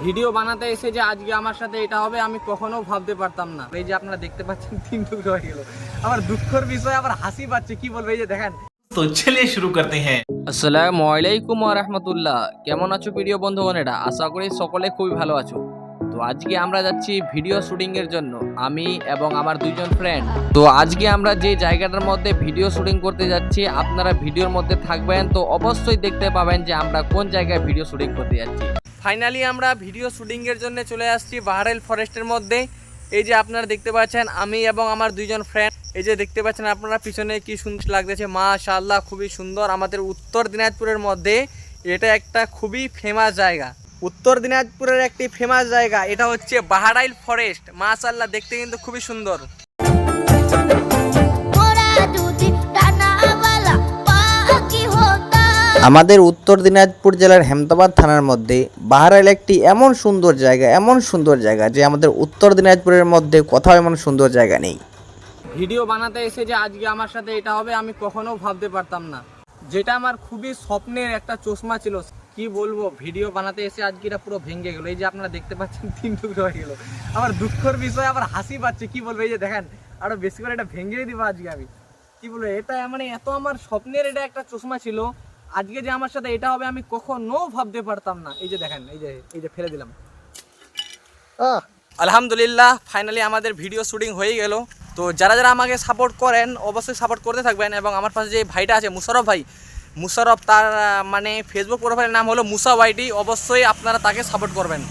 Video বানাতে এসে যে আজকে আমার সাথে এটা হবে আমি কখনো ভাবতে পারতাম না। এই যে আপনারা দেখতে পাচ্ছেন 3 টুকরো হয়ে গেল। আমার দুঃখের বিষয় আবার হাসি পাচ্ছে, কি বলবো, এই যে দেখেন। তো চলিए শুরু করতে हैं। আসসালামু আলাইকুম ওয়া রাহমাতুল্লাহ। কেমন আছো প্রিয় বন্ধুগণেরা? আশা করি সকলে খুবই ভালো আছো। তো আজকে আমরা যাচ্ছি ভিডিও শুটিং এর জন্য, আমি এবং আমার দুইজন ফ্রেন্ড। তো আজকে আমরা যে জায়গাটার মধ্যে ভিডিও শুটিং করতে যাচ্ছি, আপনারা ভিডিওর মধ্যে থাকবেন তো অবশ্যই দেখতে পাবেন যে আমরা কোন জায়গায় ভিডিও শুটিং করতে যাচ্ছি। ফাইনালি আমরা ভিডিও শুটিং এর জন্য চলে আসছি বাহারাইল ফরেস্টের মধ্যে। এই যে আপনারা দেখতে পাচ্ছেন আমি এবং আমার দুইজন ফ্রেন্ড, এই যে দেখতে পাচ্ছেন আপনারা পিছনে কি সুন্দর লাগতেছে, মাশাআল্লাহ খুবই সুন্দর। আমাদের উত্তর দিনাজপুরের মধ্যে এটা একটা খুবই ফেমাস জায়গা, উত্তর দিনাজপুরের একটি ফেমাস জায়গা, এটা হচ্ছে বাহারাইল ফরেস্ট। মাশাআল্লাহ দেখতে কিন্তু খুবই সুন্দর। আমাদের উত্তর দিনাজপুর জেলার হেমতাবাদ থানার মধ্যে বাহারাইল একটি এমন সুন্দর জায়গা যে আমাদের উত্তর দিনাজপুরের মধ্যে কোথাও এমন সুন্দর জায়গা নেই। ভিডিও বানাতে এসে যে আজকে আমার সাথে এটা হবে আমি কখনো ভাবতে পারতাম না, যেটা আমার খুবই স্বপ্নের একটা চশমা ছিল। কি বলবো, ভিডিও বানাতে এসে আজকে এটা পুরো ভেঙে গেল। এই যে আপনারা দেখতে পাচ্ছেন 3 টুকরো হয়ে গেল। আমার দুঃখের বিষয় আবার হাসি পাচ্ছে, কি বলবো, এই যে দেখেন আরো বেশি করে এটা ভেঙে দিব আজকে আমি। কি বলবো, এটা মানে এত আমার স্বপ্নের এটা একটা চশমা ছিল, আজকে যে আমার সাথে এটা হবে আমি কখনো ভাবতে পারতাম না। এই যে দেখেন, এই যে ফেলে দিলাম। আলহামদুলিল্লাহ ফাইনালি আমাদের ভিডিও শুটিং হয়ে গেল। তো যারা যারা আমাকে সাপোর্ট করেন অবশ্যই সাপোর্ট করতে থাকবেন। এবং আমার পাশে যে ভাইটা আছে মুশারফ ভাই, মুশারফ, তার মানে ফেসবুক প্রোফাইলের নাম হলো মুসা ওয়াইটি, অবশ্যই আপনারা তাকে সাপোর্ট করবেন।